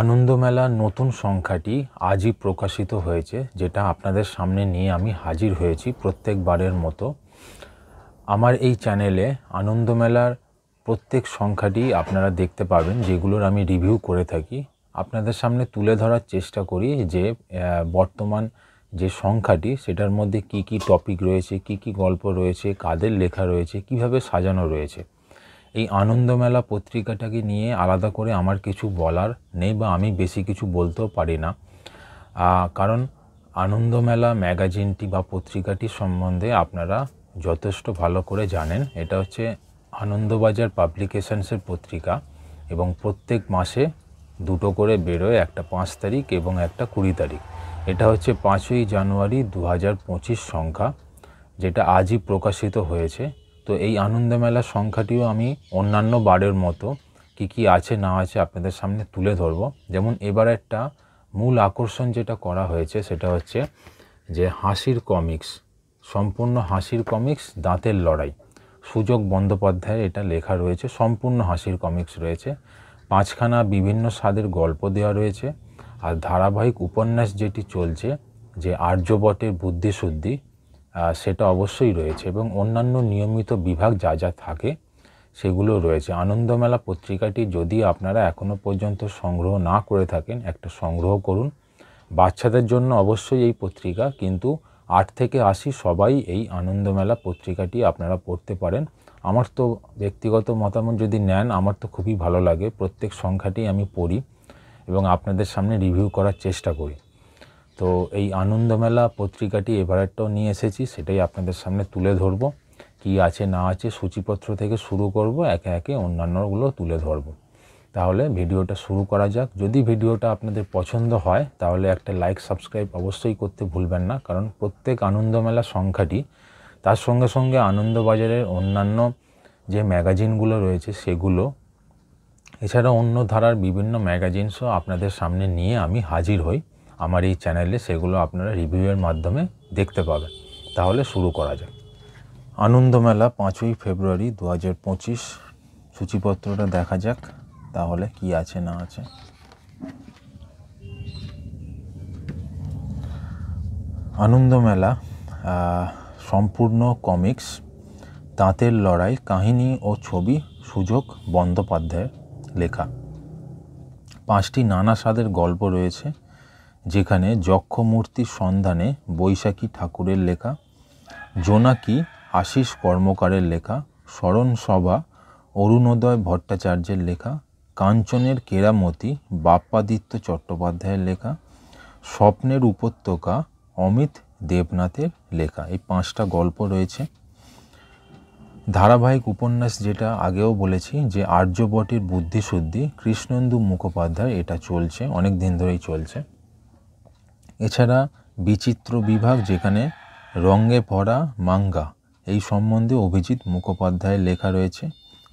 আনন্দমেলার নতুন সংখ্যাটি আজই প্রকাশিত হয়েছে, যেটা আপনাদের সামনে নিয়ে আমি হাজির হয়েছি প্রত্যেকবারের মতো। আমার এই চ্যানেলে আনন্দমেলার প্রত্যেক সংখ্যাটি আপনারা দেখতে পাবেন, যেগুলোর আমি রিভিউ করে থাকি। আপনাদের সামনে তুলে ধরার চেষ্টা করি যে বর্তমান যে সংখ্যাটি সেটার মধ্যে কি কি টপিক রয়েছে, কি কি গল্প রয়েছে, কাদের লেখা রয়েছে, কিভাবে সাজানো রয়েছে। এই আনন্দমেলা পত্রিকাটাকে নিয়ে আলাদা করে আমার কিছু বলার নেই, বা আমি বেশি কিছু বলতেও পারি না, কারণ আনন্দমেলা ম্যাগাজিনটি বা পত্রিকাটি সম্বন্ধে আপনারা যথেষ্ট ভালো করে জানেন। এটা হচ্ছে আনন্দবাজার পাবলিকেশনসের পত্রিকা এবং প্রত্যেক মাসে দুটো করে বেরোয়, একটা 5 তারিখ এবং একটা 20 তারিখ। এটা হচ্ছে 5ই জানুয়ারি 2025 সংখ্যা, যেটা আজই প্রকাশিত হয়েছে। তো এই আনন্দমেলা সংখ্যাটিও আমি অন্যান্য বারের মতো কি কি আছে না আছে আপনাদের সামনে তুলে ধরবো। যেমন এবার একটা মূল আকর্ষণ যেটা করা হয়েছে সেটা হচ্ছে যে হাসির কমিক্স, সম্পূর্ণ হাসির কমিক্স, দাঁতের লড়াই। সুযোগ বন্দ্যোপাধ্যায়ের এটা লেখা রয়েছে, সম্পূর্ণ হাসির কমিক্স রয়েছে। 5খানা বিভিন্ন স্বাদের গল্প দেওয়া রয়েছে। আর ধারাবাহিক উপন্যাস যেটি চলছে, যে আর্যবটের বুদ্ধিশুদ্ধি, সেটা অবশ্যই রয়েছে, এবং অন্যান্য নিয়মিত বিভাগ যা যা থাকে সেগুলো রয়েছে। আনন্দমেলা পত্রিকাটি যদি আপনারা এখনও পর্যন্ত সংগ্রহ না করে থাকেন, একটা সংগ্রহ করুন। বাচ্চাদের জন্য অবশ্যই এই পত্রিকা, কিন্তু 8 থেকে 80 সবাই এই আনন্দমেলা পত্রিকাটি আপনারা পড়তে পারেন। আমার তো ব্যক্তিগত মতামত যদি নেন, আমার তো খুবই ভালো লাগে। প্রত্যেক সংখ্যাটি আমি পড়ি এবং আপনাদের সামনে রিভিউ করার চেষ্টা করি। তো এই আনন্দমেলা পত্রিকাটি এবারেরটাও নিয়ে এসেছি, সেটাই আপনাদের সামনে তুলে ধরবো। কি আছে না আছে সূচিপত্র থেকে শুরু করব, একে একে অন্যান্যগুলো তুলে ধরব। তাহলে ভিডিওটা শুরু করা যাক। যদি ভিডিওটা আপনাদের পছন্দ হয় তাহলে একটা লাইক সাবস্ক্রাইব অবশ্যই করতে ভুলবেন না, কারণ প্রত্যেক আনন্দমেলা সংখ্যাটি, তার সঙ্গে সঙ্গে আনন্দবাজারের অন্যান্য যে ম্যাগাজিনগুলো রয়েছে সেগুলো, এছাড়া অন্য ধারার বিভিন্ন ম্যাগাজিনসও আপনাদের সামনে নিয়ে আমি হাজির হই আমার এই চ্যানেলে। সেগুলো আপনারা রিভিউয়ের মাধ্যমে দেখতে পাবেন। তাহলে শুরু করা যাক। আনন্দমেলা 5ই ফেব্রুয়ারি 2025 সূচিপত্রটা দেখা যাক তাহলে কি আছে না আছে। আনন্দমেলা সম্পূর্ণ কমিক্স, দাঁতের লড়াই, কাহিনী ও ছবি সুযোগ বন্দ্যোপাধ্যায়ের লেখা। 5টি নানা স্বাদের গল্প রয়েছে, যেখানে যক্ষমূর্তির সন্ধানে বৈশাখী ঠাকুরের লেখা, জোনাকি আশিস কর্মকারের লেখা, স্মরণসভা অরুণোদয় ভট্টাচার্যের লেখা, কাঞ্চনের কেরামতি বাপ্পাদিত্য চট্টোপাধ্যায়ের লেখা, স্বপ্নের উপত্যকা অমিত দেবনাথের লেখা। এই 5টা গল্প রয়েছে। ধারাবাহিক উপন্যাস যেটা আগেও বলেছি, যে আর্যবটের বুদ্ধিশুদ্ধি, কৃষ্ণেন্দু মুখোপাধ্যায়, এটা চলছে, অনেক দিন ধরেই চলছে। এছাড়া বিচিত্র বিভাগ, যেখানে রঙে ভরা মাঙ্গা, এই সম্বন্ধে অভিজিৎ মুখোপাধ্যায়ের লেখা রয়েছে।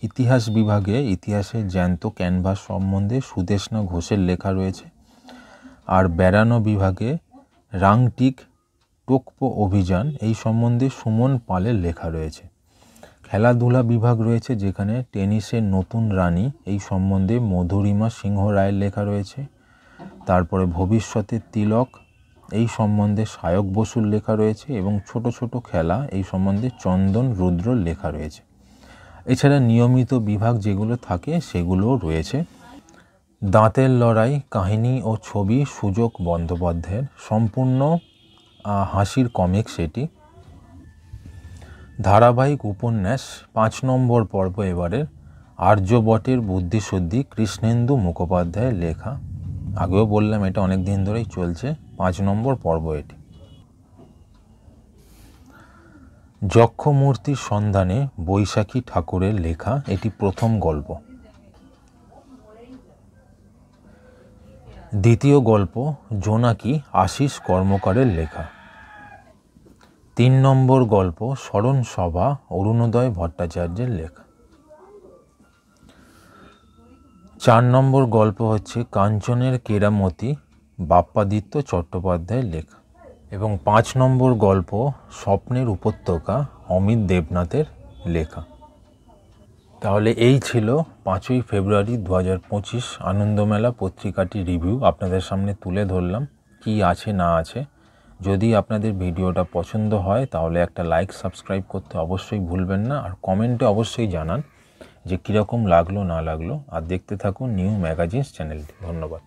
ইতিহাস বিভাগে ইতিহাসের জ্যান্ত ক্যানভাস সম্বন্ধে সুদেষ্ণা ঘোষের লেখা রয়েছে। আর বেড়ানো বিভাগে রাংটিক টোকপো অভিযান, এই সম্বন্ধে সুমন পালের লেখা রয়েছে। খেলাধুলা বিভাগ রয়েছে, যেখানে টেনিসের নতুন রানী, এই সম্বন্ধে মধুরিমা সিংহ রায়ের লেখা রয়েছে। তারপরে ভবিষ্যতের তিলক, এই সম্বন্ধে সায়ক বসুর লেখা রয়েছে, এবং ছোট ছোট খেলা, এই সম্বন্ধে চন্দন রুদ্রর লেখা রয়েছে। এছাড়া নিয়মিত বিভাগ যেগুলো থাকে সেগুলোও রয়েছে। দাঁতের লড়াই, কাহিনী ও ছবি সুযোগ বন্দ্যোপাধ্যায়ের, সম্পূর্ণ হাসির কমিক্স এটি। ধারাবাহিক উপন্যাস 5 নম্বর পর্ব এবারের, আর্যবটের বুদ্ধিশুদ্ধি, কৃষ্ণেন্দু মুখোপাধ্যায়ের লেখা। আগেও বললাম এটা অনেক দিন ধরেই চলছে, 5 নম্বর পর্ব এটি। যক্ষমূর্তির সন্ধানে বৈশাখী ঠাকুরের লেখা, এটি প্রথম গল্প। দ্বিতীয় গল্প জোনাকি আশিস কর্মকারের লেখা। 3 নম্বর গল্প স্মরণসভা অরুণোদয় ভট্টাচার্যের লেখা। 4 নম্বর গল্প হচ্ছে কাঞ্চনের কেরামতি বাপ্পাদিত্য চট্টোপাধ্যায়ের লেখা। এবং 5 নম্বর গল্প স্বপ্নের উপত্যকা অমিত দেবনাথের লেখা। তাহলে এই ছিল 5ই ফেব্রুয়ারি 2025 আনন্দমেলা পত্রিকাটি রিভিউ আপনাদের সামনে তুলে ধরলাম কি আছে না আছে। যদি আপনাদের ভিডিওটা পছন্দ হয় তাহলে একটা লাইক সাবস্ক্রাইব করতে অবশ্যই ভুলবেন না, আর কমেন্টে অবশ্যই জানান যে কীরকম লাগলো না লাগলো। আর দেখতে থাকুন নিউ ম্যাগাজিনস চ্যানেলটি। ধন্যবাদ।